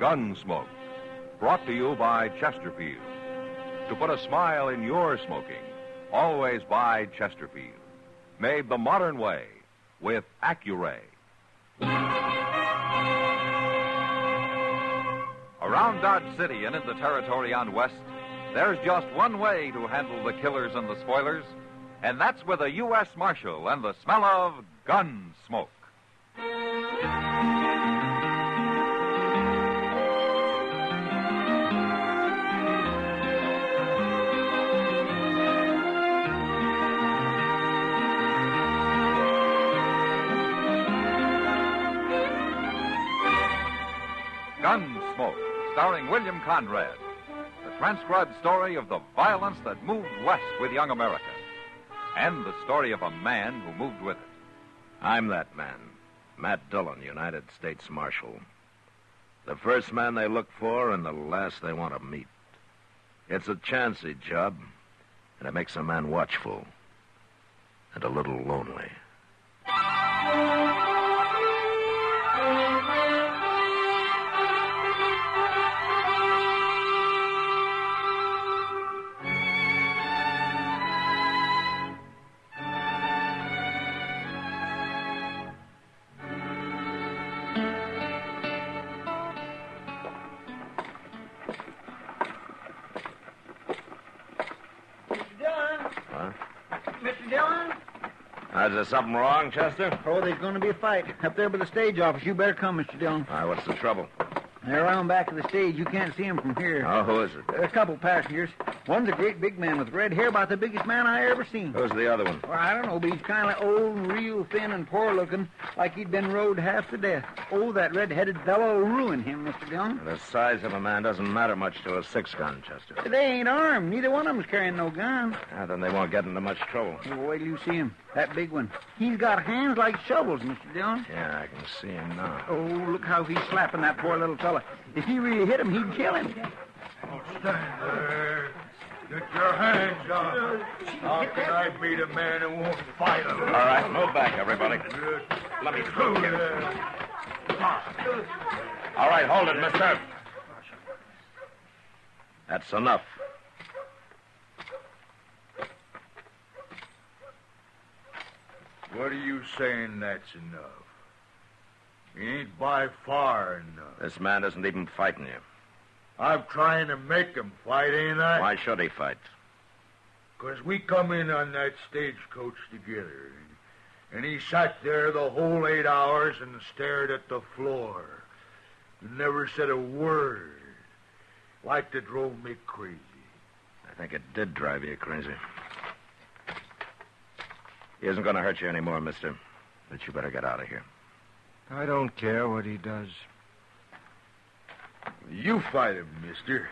Gunsmoke, brought to you by Chesterfield. To put a smile in your smoking, always buy Chesterfield. Made the modern way with Accuray. Around Dodge City and in the territory on West, there's just one way to handle the killers and the spoilers, and that's with a U.S. Marshal and the smell of Gunsmoke. Gunsmoke, starring William Conrad. The transcribed story of the violence that moved west with young America. And the story of a man who moved with it. I'm that man, Matt Dillon, United States Marshal. The first man they look for and the last they want to meet. It's a chancy job, and it makes a man watchful and a little lonely. Mr. Dillon? Is there something wrong, Chester? Oh, there's going to be a fight up there by the stage office. You better come, Mr. Dillon. All right, what's the trouble? They're around back of the stage. You can't see them from here. Oh, who is it? A couple passengers. One's a great big man with red hair, about the biggest man I ever seen. Who's the other one? Well, I don't know, but he's kind of old and real thin and poor-looking, like he'd been rode half to death. Oh, that red-headed fellow will ruin him, Mr. Dillon. The size of a man doesn't matter much to a six-gun, Chester. They ain't armed. Neither one of them's carrying no gun. Then they won't get into much trouble. Well, wait till you see him. That big one. He's got hands like shovels, Mr. Dillon. Yeah, I can see him now. Oh, look how he's slapping that poor little fella. If he really hit him, he'd kill him. Don't stand there. Get your hands up. How can I beat a man who won't fight him? All right, move back, everybody. Let me through you. All right, hold it, mister. That's enough. What are you saying that's enough? He ain't by far enough. This man isn't even fighting you. I'm trying to make him fight, ain't I? Why should he fight? 'Cause we come in on that stagecoach together, and he sat there the whole 8 hours and stared at the floor. He never said a word. Like it drove me crazy. I think it did drive you crazy. He isn't going to hurt you anymore, mister. But you better get out of here. I don't care what he does. You fight him, mister.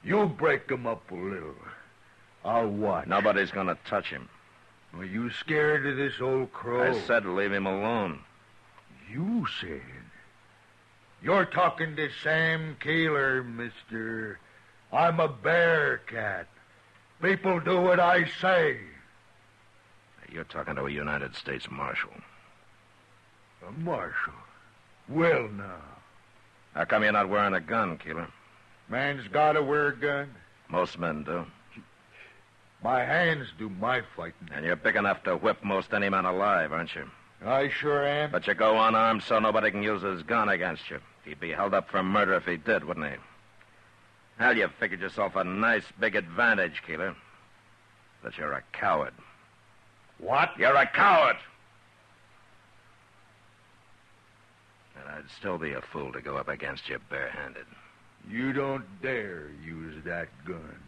You break him up a little. I'll watch. Nobody's going to touch him. Are you scared of this old crow? I said leave him alone. You said? You're talking to Sam Kaler, mister. I'm a bear cat. People do what I say. You're talking to a United States Marshal. A marshal? Well, now. How come you're not wearing a gun, Keeler? Man's got to wear a gun. Most men do. My hands do my fighting. And you're big enough to whip most any man alive, aren't you? I sure am. But you go unarmed so nobody can use his gun against you. He'd be held up for murder if he did, wouldn't he? Hell, you figured yourself a nice big advantage, Keeler. But you're a coward. What? You're a coward! And I'd still be a fool to go up against you barehanded. You don't dare use that gun.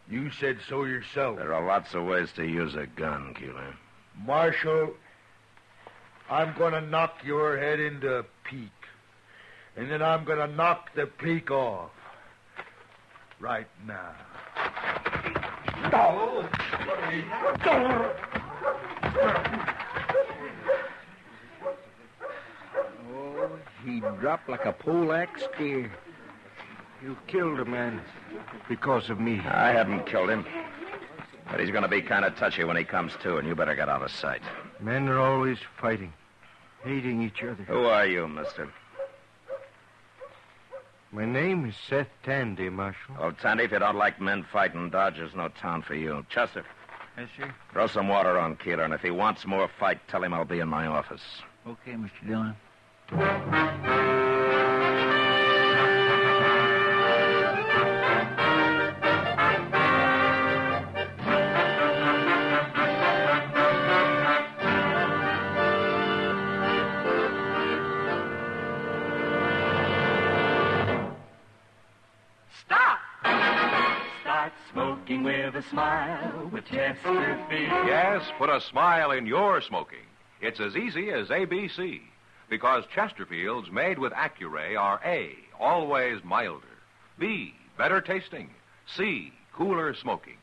You said so yourself. There are lots of ways to use a gun, Keeler. Marshal, I'm going to knock your head into a peak. And then I'm going to knock the peak off. Right now. Oh, he dropped like a pole-axe steer. You killed a man because of me. I haven't killed him. But he's going to be kind of touchy when he comes to, and you better get out of sight. Men are always fighting, hating each other. Who are you, mister? My name is Seth Tandy, Marshal. Oh, Tandy, if you don't like men fighting, Dodge's no town for you. Chester, Yes, sir. throw some water on Keeler, and if he wants more fight, tell him I'll be in my office. Okay, Mr. Dillon. Start smoking with a smile with Chesterfield. Yes, put a smile in your smoking. It's as easy as ABC. Because Chesterfields made with Accuray are A, always milder. B, better tasting. C, cooler smoking.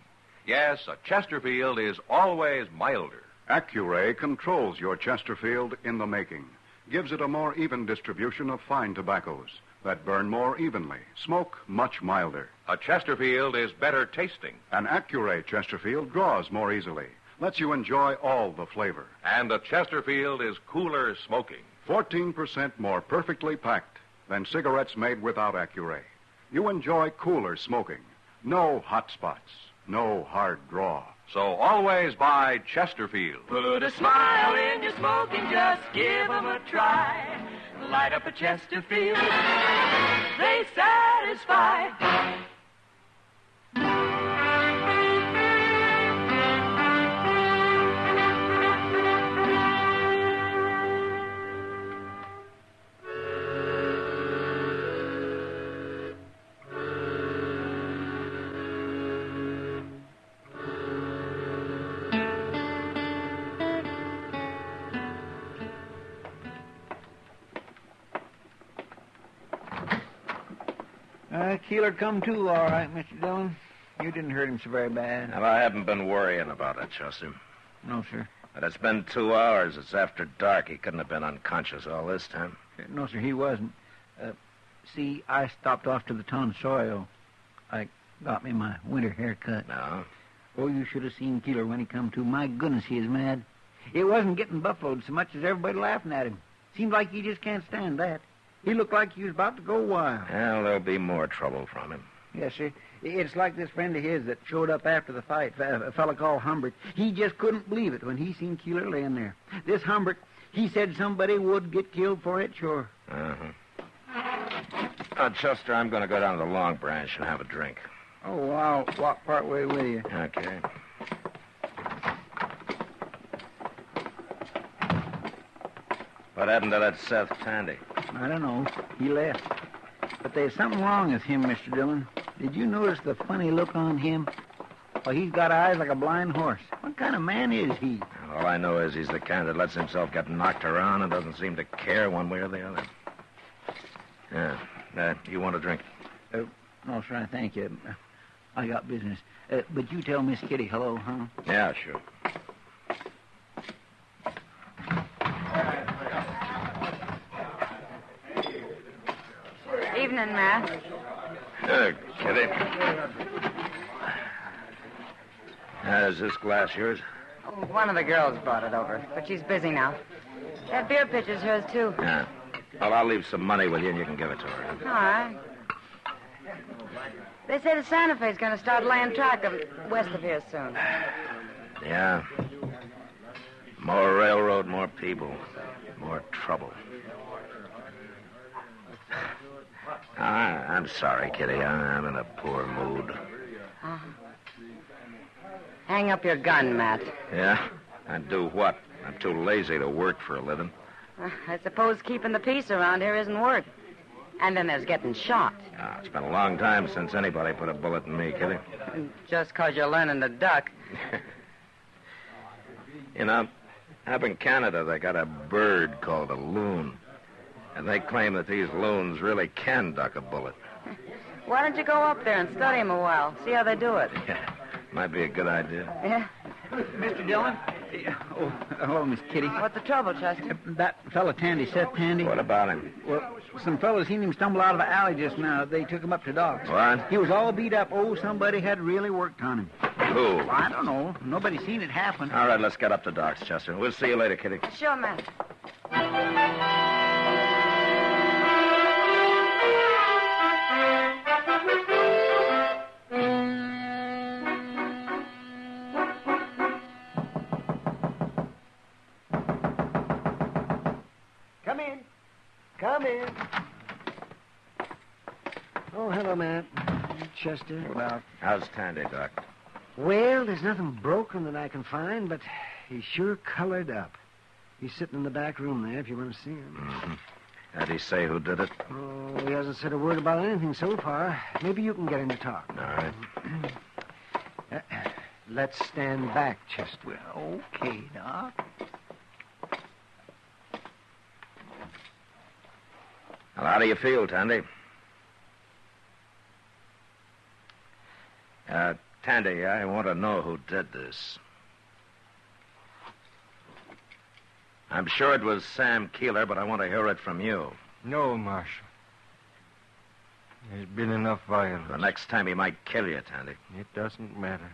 Yes, a Chesterfield is always milder. Accuray controls your Chesterfield in the making, gives it a more even distribution of fine tobaccos that burn more evenly, smoke much milder. A Chesterfield is better tasting. An Accuray Chesterfield draws more easily, lets you enjoy all the flavor. And a Chesterfield is cooler smoking. 14% more perfectly packed than cigarettes made without Accuray. You enjoy cooler smoking. No hot spots, no hard draw. So always buy Chesterfield. Put a smile in your smoking, just give 'em a try. Light up a Chesterfield, they satisfy. Keeler come too, all right, Mr. Dillon. You didn't hurt him so very bad. Well, I haven't been worrying about it, Chester. No, sir. But it's been 2 hours. It's after dark. He couldn't have been unconscious all this time. No, sir, he wasn't. See, I stopped off to the tonsorial. I got me my winter haircut. No? Oh, you should have seen Keeler when he come to. My goodness, he is mad. It wasn't getting buffaloed so much as everybody laughing at him. Seemed like he just can't stand that. He looked like he was about to go wild. Well, there'll be more trouble from him. Yes, sir. It's like this friend of his that showed up after the fight, a fella called Humbert. He just couldn't believe it when he seen Keeler laying there. This Humbert, he said somebody would get killed for it, sure. Chester, I'm going to go down to the Long Branch and have a drink. Oh, well, I'll walk part way with you. Okay. What happened to that Seth Tandy? I don't know. He left. But there's something wrong with him, Mr. Dillon. Did you notice the funny look on him? Well, he's got eyes like a blind horse. What kind of man is he? All I know is he's the kind that lets himself get knocked around and doesn't seem to care one way or the other. Yeah. You want a drink? No, sir, I thank you. I got business. But you tell Miss Kitty hello, huh? Yeah, sure. Evening, Matt. Kitty. Is this glass yours? Oh, one of the girls brought it over, but she's busy now. That beer pitcher's hers, too. Yeah. Well, I'll leave some money with you and you can give it to her. All right. They say the Santa Fe's going to start laying track of west of here soon. Yeah. More railroad, more people, more trouble. I'm sorry, Kitty. I'm in a poor mood. Uh-huh. Hang up your gun, Matt. Yeah? And do what? I'm too lazy to work for a living. I suppose keeping the peace around here isn't work. And then there's getting shot. It's been a long time since anybody put a bullet in me, Kitty. Just 'cause you're learning to duck. You know, up in Canada, they got a bird called a loon. And they claim that these loons really can duck a bullet. Why don't you go up there and study them a while? See how they do it. Yeah, might be a good idea. Yeah? Mr. Dillon? Oh, hello, Miss Kitty. What's the trouble, Chester? That fella Tandy, Seth Tandy. What about him? Well, some fellas seen him stumble out of the alley just now. They took him up to Doc's. What? He was all beat up. Oh, somebody had really worked on him. Who? I don't know. Nobody seen it happen. All right, let's get up to Doc's, Chester. We'll see you later, Kitty. Sure, Matt. Hello, Matt. Chester. Well, How's Tandy, Doc? well, there's nothing broken that I can find, but he's sure colored up. He's sitting in the back room there if you want to see him. Mm-hmm. Did he say who did it? Oh, he hasn't said a word about anything so far. Maybe you can get him to talk. All right. Let's stand back, Chester. Well, okay, Doc. Well, how do you feel, Tandy? Tandy, I want to know who did this. I'm sure it was Sam Keeler, but I want to hear it from you. No, Marshal. There's been enough violence. The next time he might kill you, Tandy. It doesn't matter.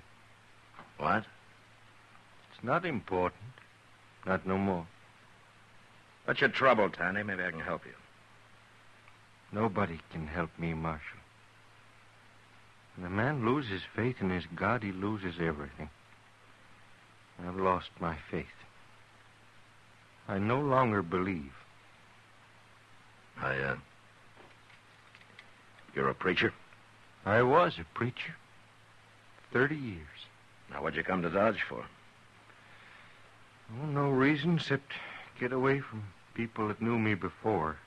What? It's not important. Not no more. What's your trouble, Tandy? Maybe I can help you. Nobody can help me, Marshal. When a man loses faith in his God, he loses everything. I've lost my faith. I no longer believe. You're a preacher? I was a preacher. 30 years. Now, what'd you come to Dodge for? Oh, no reason except get away from people that knew me before.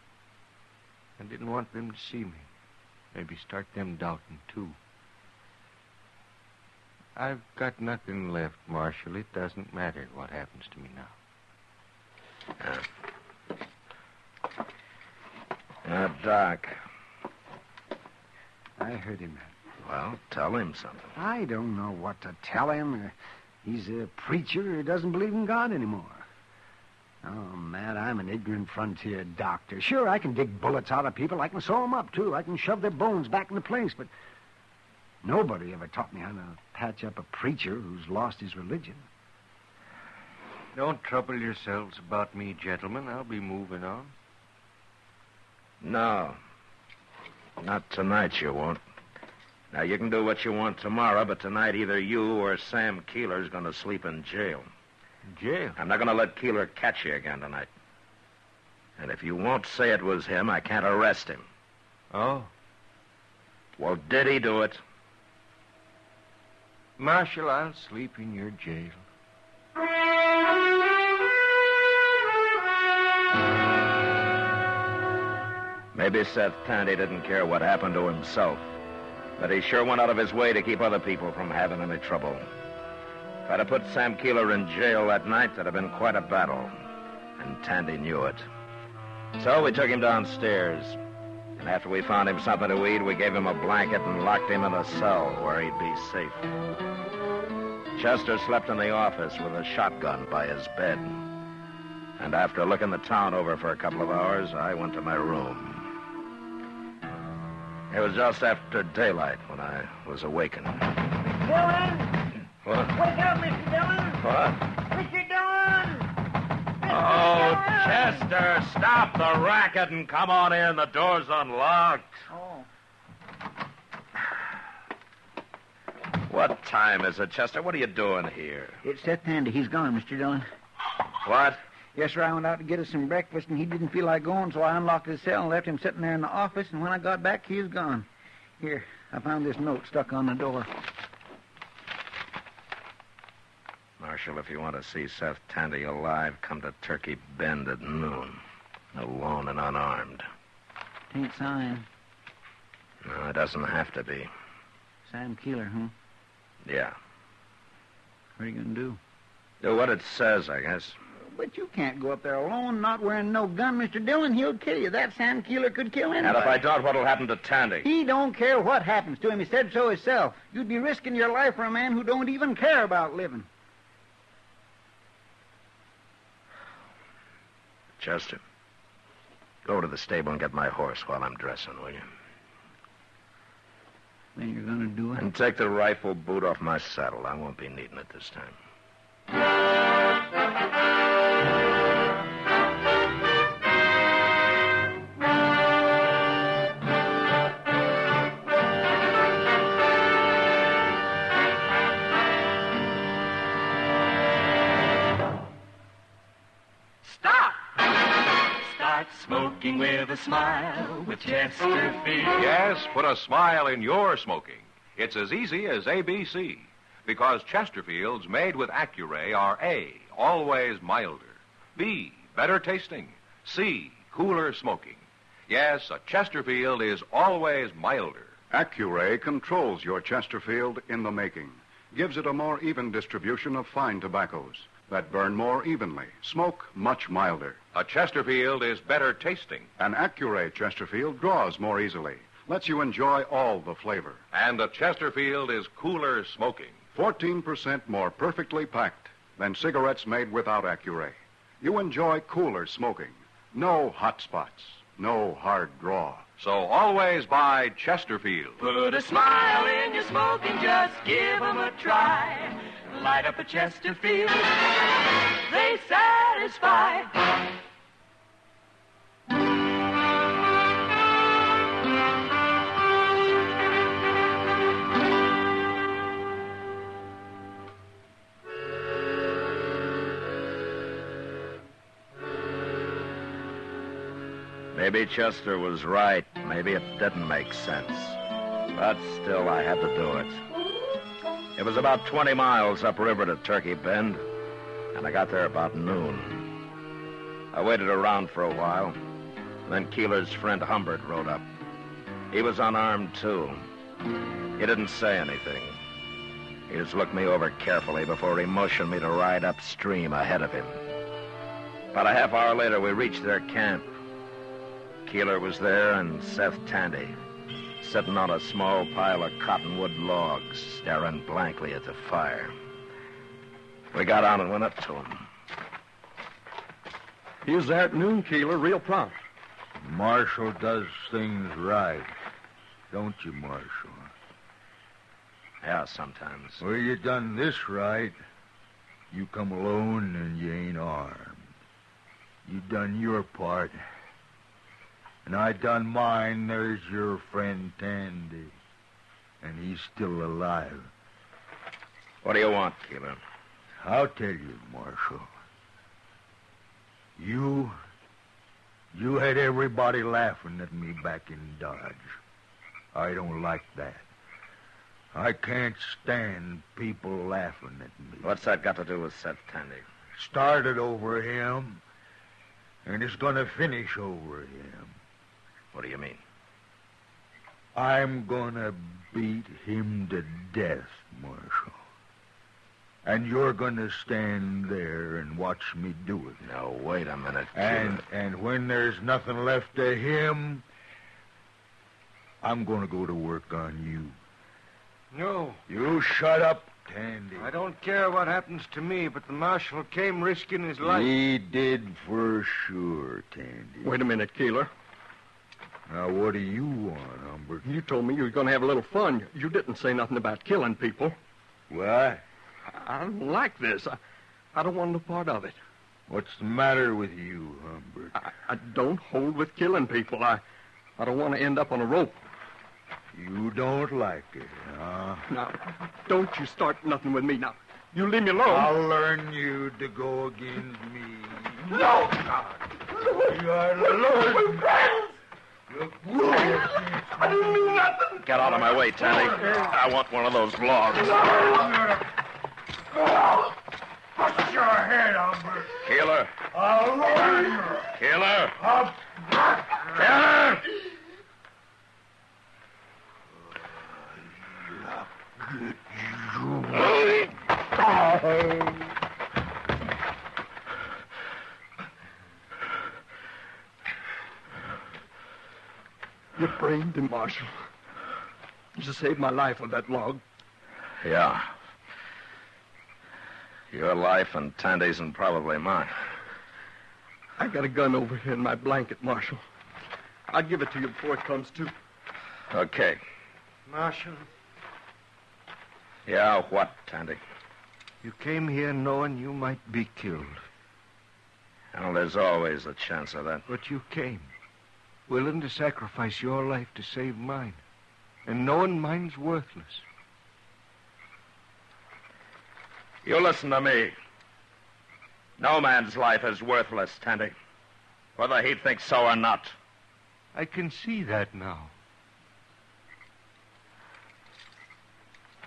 I didn't want them to see me. Maybe start them doubting, too. I've got nothing left, Marshal. It doesn't matter what happens to me now. Doc. I heard him. Well, tell him something. I don't know what to tell him. He's a preacher who doesn't believe in God anymore. Oh, Matt, I'm an ignorant frontier doctor. Sure, I can dig bullets out of people. I can sew them up, too. I can shove their bones back into place, but nobody ever taught me how to patch up a preacher who's lost his religion. Don't trouble yourselves about me, gentlemen. I'll be moving on. No. Not tonight, you won't. Now, you can do what you want tomorrow, but tonight either you or Sam Keeler's going to sleep in jail. Jail? I'm not going to let Keeler catch you again tonight. And if you won't say it was him, I can't arrest him. Oh? Well, did he do it? Marshal, I'll sleep in your jail. Maybe Seth Tandy didn't care what happened to himself, but he sure went out of his way to keep other people from having any trouble. If I'd have put Sam Keeler in jail that night, that'd have been quite a battle, and Tandy knew it. So we took him downstairs, and after we found him something to eat, we gave him a blanket and locked him in a cell where he'd be safe. Chester slept in the office with a shotgun by his bed. And after looking the town over for a couple of hours, I went to my room. It was just after daylight when I was awakened. Dillon! What? Wake up, Mr. Dillon! What? Mr. Dillon! Oh, Chester, stop the racket and come on in. The door's unlocked. Oh. What time is it, Chester? What are you doing here? It's Seth Tandy. He's gone, Mr. Dillon. What? Yes, sir, I went out to get us some breakfast, and he didn't feel like going, so I unlocked his cell and left him sitting there in the office, and when I got back, he was gone. Here, I found this note stuck on the door. Marshal, if you want to see Seth Tandy alive, come to Turkey Bend at noon. Alone and unarmed. Tain't signed. No, it doesn't have to be. Sam Keeler, huh? Yeah. What are you going to do? Do what it says, I guess. But you can't go up there alone, not wearing no gun, Mr. Dillon. He'll kill you. That Sam Keeler could kill anybody. And if I don't, what'll happen to Tandy? He don't care what happens to him. He said so himself. You'd be risking your life for a man who don't even care about living. Chester, go to the stable and get my horse while I'm dressing, will you? Then you're going to do it? And take the rifle boot off my saddle. I won't be needing it this time. Stop! Start smoking. smoking with a smile with Chesterfield. Yes, put a smile in your smoking. It's as easy as ABC. Because Chesterfields made with Accuray are A, always milder, B, better tasting, C, cooler smoking. Yes, a Chesterfield is always milder. Accuray controls your Chesterfield in the making, gives it a more even distribution of fine tobaccos that burn more evenly, smoke much milder. A Chesterfield is better tasting. An Accuray Chesterfield draws more easily, lets you enjoy all the flavor. And a Chesterfield is cooler smoking. 14% more perfectly packed than cigarettes made without Accuray. You enjoy cooler smoking. No hot spots. No hard draw. So always buy Chesterfield. Put a smile in your smoking, just give 'em a try. Light up a Chesterfield, they satisfy. Maybe Chester was right. Maybe it didn't make sense. But still, I had to do it. It was about 20 miles upriver to Turkey Bend, and I got there about noon. I waited around for a while. Then Keeler's friend Humbert rode up. He was unarmed, too. He didn't say anything. He just looked me over carefully before he motioned me to ride upstream ahead of him. About a half hour later, we reached their camp. Keeler was there and Seth Tandy, sitting on a small pile of cottonwood logs, staring blankly at the fire. We got on and went up to him. He was there at noon, Keeler, real prompt. Marshal does things right. Don't you, Marshal? Yeah, sometimes. Well, you done this right. You come alone and you ain't armed. You done your part. And I done mine. There's your friend Tandy. And he's still alive. What do you want, Keeler? I'll tell you, Marshal. You had everybody laughing at me back in Dodge. I don't like that. I can't stand people laughing at me. What's that got to do with Seth Tandy? Started over him, and it's going to finish over him. What do you mean? I'm going to beat him to death, Marshal. And you're going to stand there and watch me do it. Now, wait a minute, Keeler. And when there's nothing left of him, I'm going to go to work on you. No. You shut up, Tandy. I don't care what happens to me, but the marshal came risking his life. He did for sure, Tandy. Wait a minute, Keeler. Now, what do you want, Humbert? You told me you were going to have a little fun. You didn't say nothing about killing people. What? I don't like this. I don't want no part of it. What's the matter with you, Humbert? I don't hold with killing people. I don't want to end up on a rope. You don't like it, huh? Now, don't you start nothing with me. Now, you leave me alone. I'll learn you to go against me. No! You are learning. I didn't mean nothing. Get out of my way, Tandy. I want one of those logs. Bust your head, Humbert. Keeler. I'll learn you. Keeler. Keeler! You brained him, Marshal. You just saved my life with that log. Yeah. Your life and Tandy's and probably mine. I got a gun over here in my blanket, Marshal. I'll give it to you before it comes to. Okay. Marshal, Yeah, what, Tandy? you came here knowing you might be killed. Well, there's always a chance of that. But you came, willing to sacrifice your life to save mine, and knowing mine's worthless. You listen to me. No man's life is worthless, Tandy. whether he thinks so or not. I can see that now.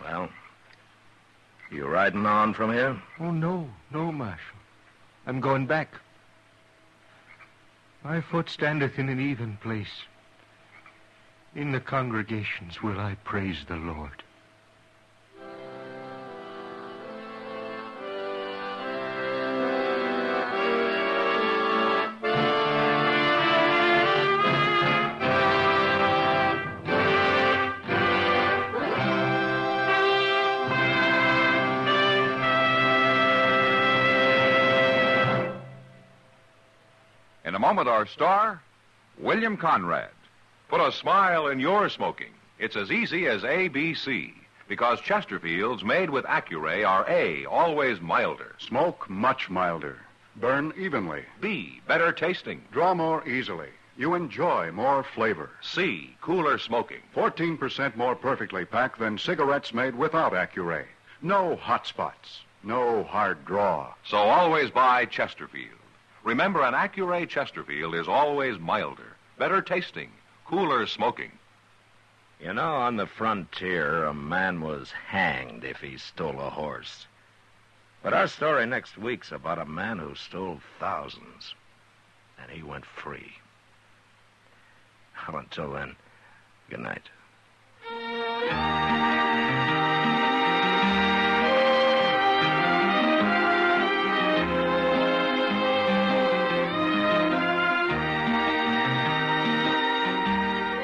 Well, you riding on from here? Oh, no, Marshal. I'm going back. My foot standeth in an even place. In the congregations will I praise the Lord. In a moment, our star, William Conrad. Put a smile in your smoking. It's as easy as ABC, because Chesterfields made with Accuray are A, always milder. Smoke much milder. Burn evenly. B, better tasting. Draw more easily. You enjoy more flavor. C, cooler smoking. 14% more perfectly packed than cigarettes made without Accuray. No hot spots. No hard draw. So always buy Chesterfield. Remember, an Accuray Chesterfield is always milder, better tasting, cooler smoking. You know, on the frontier, a man was hanged if he stole a horse. But our story next week's about a man who stole thousands, and he went free. Well, until then, good night.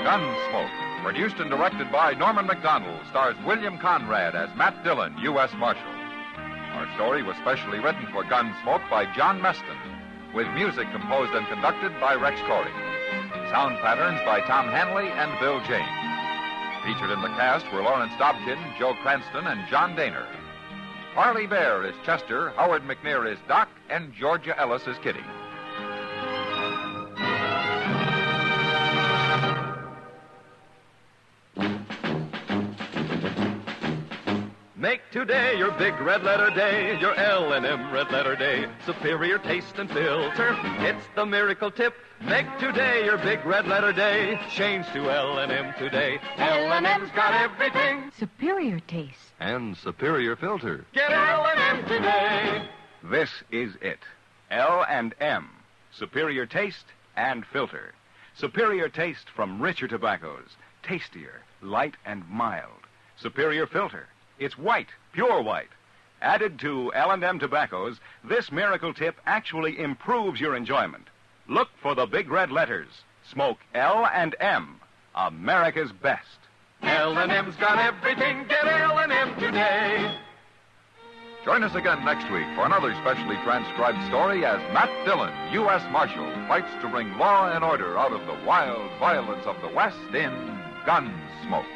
Gunsmoke, produced and directed by Norman Macdonnell, stars William Conrad as Matt Dillon, U.S. Marshal. Our story was specially written for Gunsmoke by John Meston, with music composed and conducted by Rex Corey. Sound patterns by Tom Hanley and Bill James. Featured in the cast were Lawrence Dobkin, Joe Cranston, and John Daner. Harley Bear is Chester, Howard McNear is Doc, and Georgia Ellis is Kitty. Make today your big red letter day, your L&M red letter day. Superior taste and filter, it's the miracle tip. Make today your big red letter day. Change to L&M today. L&M's got everything. Superior taste. And superior filter. Get L&M today. This is it. L&M. Superior taste and filter. Superior taste from richer tobaccos. Tastier, light and mild. Superior filter. It's white, pure white. Added to L&M tobaccos, this miracle tip actually improves your enjoyment. Look for the big red letters. Smoke L&M, America's best. L&M's got everything. Get L&M today. Join us again next week for another specially transcribed story as Matt Dillon, U.S. Marshal, fights to bring law and order out of the wild violence of the West in Gunsmoke.